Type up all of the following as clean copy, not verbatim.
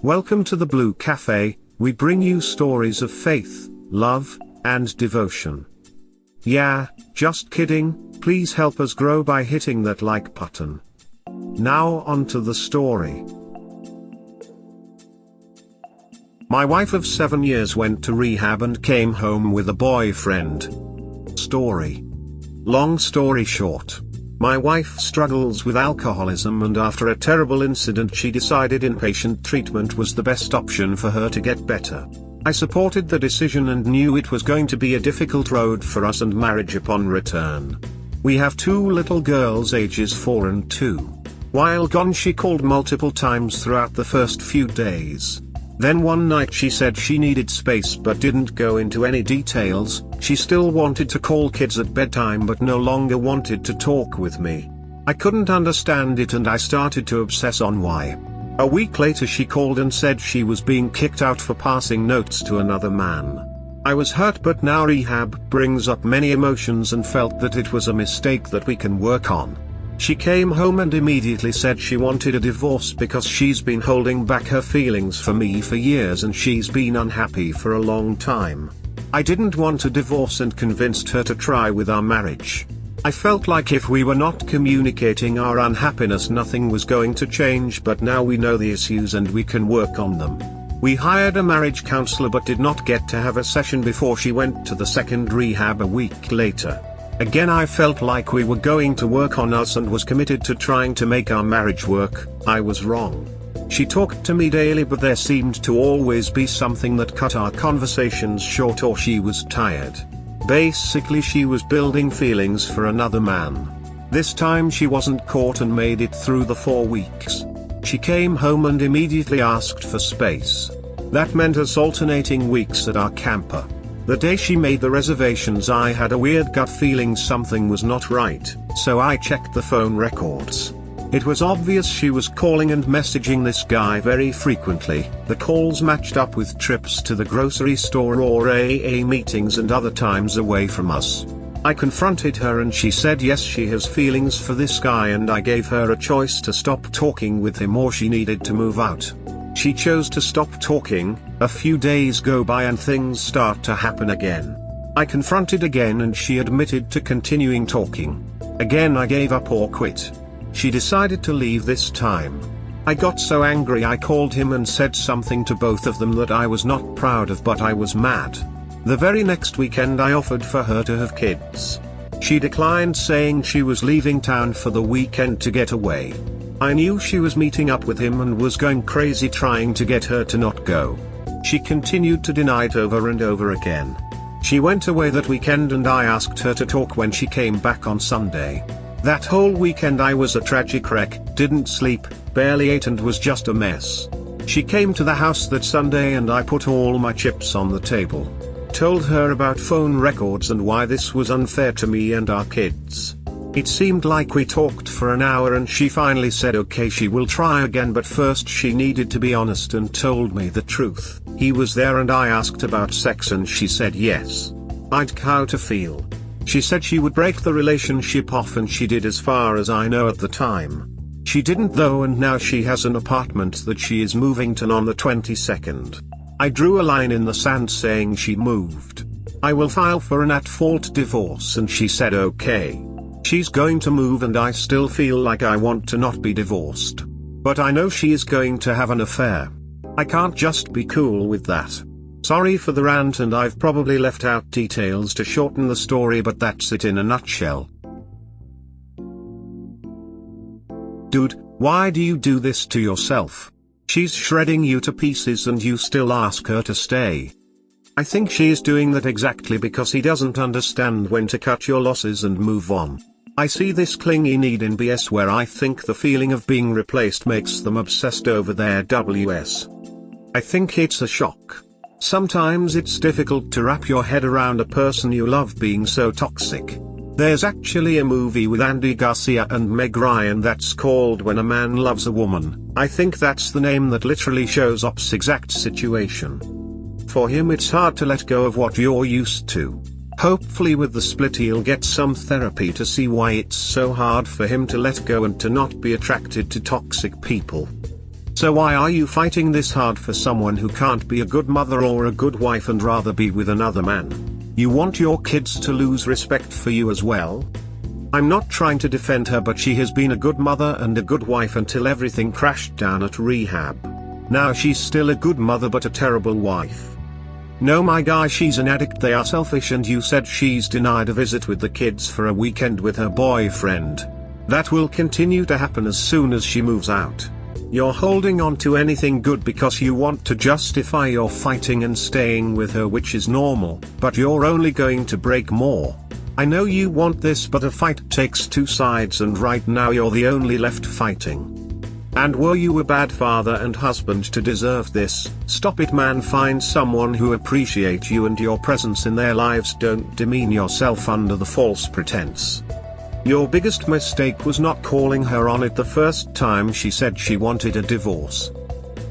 Welcome to the Blue Cafe. We bring you stories of faith, love, and devotion. Yeah, just kidding, please help us grow by hitting that like button. Now on to the story. My wife of 7 years went to rehab and came home with a boyfriend. Story. Long story short. My wife struggles with alcoholism, and after a terrible incident she decided inpatient treatment was the best option for her to get better. I supported the decision and knew it was going to be a difficult road for us and marriage upon return. We have 2 little girls ages 4 and 2. While gone she called multiple times throughout the first few days. Then one night she said she needed space but didn't go into any details. She still wanted to call kids at bedtime but no longer wanted to talk with me. I couldn't understand it and I started to obsess on why. A week later she called and said she was being kicked out for passing notes to another man. I was hurt, but now rehab brings up many emotions and felt that it was a mistake that we can work on. She came home and immediately said she wanted a divorce because she's been holding back her feelings for me for years and she's been unhappy for a long time. I didn't want a divorce and convinced her to try with our marriage. I felt like if we were not communicating our unhappiness nothing was going to change, but now we know the issues and we can work on them. We hired a marriage counselor but did not get to have a session before she went to the second rehab a week later. Again I felt like we were going to work on us and was committed to trying to make our marriage work. I was wrong. She talked to me daily but there seemed to always be something that cut our conversations short, or she was tired. Basically she was building feelings for another man. This time she wasn't caught and made it through the 4 weeks. She came home and immediately asked for space. That meant us alternating weeks at our camper. The day she made the reservations I had a weird gut feeling something was not right, so I checked the phone records. It was obvious she was calling and messaging this guy very frequently. The calls matched up with trips to the grocery store or AA meetings and other times away from us. I confronted her and she said yes, she has feelings for this guy, and I gave her a choice to stop talking with him or she needed to move out. She chose to stop talking. A few days go by and things start to happen again. I confronted again and she admitted to continuing talking. Again I gave up or quit. She decided to leave this time. I got so angry I called him and said something to both of them that I was not proud of, but I was mad. The very next weekend I offered for her to have kids. She declined, saying she was leaving town for the weekend to get away. I knew she was meeting up with him and was going crazy trying to get her to not go. She continued to deny it over and over again. She went away that weekend and I asked her to talk when she came back on Sunday. That whole weekend I was a tragic wreck, didn't sleep, barely ate and was just a mess. She came to the house that Sunday and I put all my chips on the table. Told her about phone records and why this was unfair to me and our kids. It seemed like we talked for an hour and she finally said okay, she will try again, but first she needed to be honest and told me the truth. He was there and I asked about sex and she said yes. I'd how to feel. She said she would break the relationship off and she did, as far as I know at the time. She didn't though, and now she has an apartment that she is moving to on the 22nd. I drew a line in the sand saying she moved. I will file for an at-fault divorce and she said okay. She's going to move and I still feel like I want to not be divorced. But I know she is going to have an affair. I can't just be cool with that. Sorry for the rant and I've probably left out details to shorten the story, but that's it in a nutshell. Dude, why do you do this to yourself? She's shredding you to pieces and you still ask her to stay. I think she is doing that exactly because he doesn't understand when to cut your losses and move on. I see this clingy need in BS where I think the feeling of being replaced makes them obsessed over their WS. I think it's a shock. Sometimes it's difficult to wrap your head around a person you love being so toxic. There's actually a movie with Andy Garcia and Meg Ryan that's called When a Man Loves a Woman. I think that's the name that literally shows Op's exact situation. For him it's hard to let go of what you're used to. Hopefully with the split he'll get some therapy to see why it's so hard for him to let go and to not be attracted to toxic people. So why are you fighting this hard for someone who can't be a good mother or a good wife and rather be with another man? You want your kids to lose respect for you as well? I'm not trying to defend her, but she has been a good mother and a good wife until everything crashed down at rehab. Now she's still a good mother but a terrible wife. No my guy, she's an addict, they are selfish, and you said she's denied a visit with the kids for a weekend with her boyfriend. That will continue to happen as soon as she moves out. You're holding on to anything good because you want to justify your fighting and staying with her, which is normal, but you're only going to break more. I know you want this, but a fight takes two sides, and right now you're the only left fighting. And were you a bad father and husband to deserve this? Stop it, man. Find someone who appreciates you and your presence in their lives. Don't demean yourself under the false pretense. Your biggest mistake was not calling her on it the first time she said she wanted a divorce.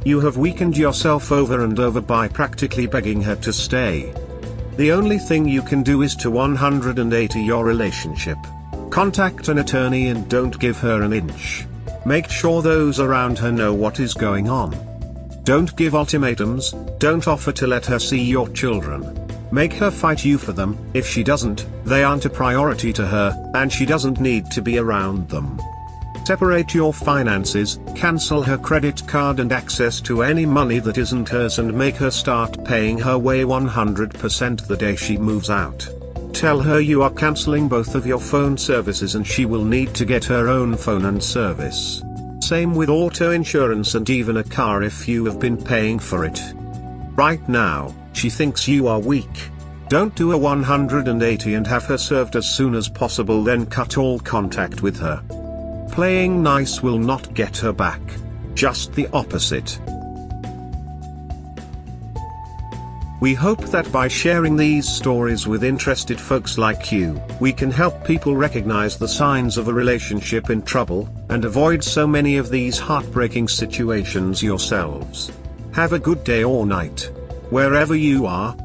You have weakened yourself over and over by practically begging her to stay. The only thing you can do is to 180 your relationship. Contact an attorney and don't give her an inch. Make sure those around her know what is going on. Don't give ultimatums, don't offer to let her see your children. Make her fight you for them. If she doesn't, they aren't a priority to her, and she doesn't need to be around them. Separate your finances, cancel her credit card and access to any money that isn't hers, and make her start paying her way 100% the day she moves out. Tell her you are canceling both of your phone services and she will need to get her own phone and service. Same with auto insurance and even a car if you have been paying for it. Right now, she thinks you are weak. Don't do a 180 and have her served as soon as possible, then cut all contact with her. Playing nice will not get her back. Just the opposite. We hope that by sharing these stories with interested folks like you, we can help people recognize the signs of a relationship in trouble, and avoid so many of these heartbreaking situations yourselves. Have a good day or night, wherever you are.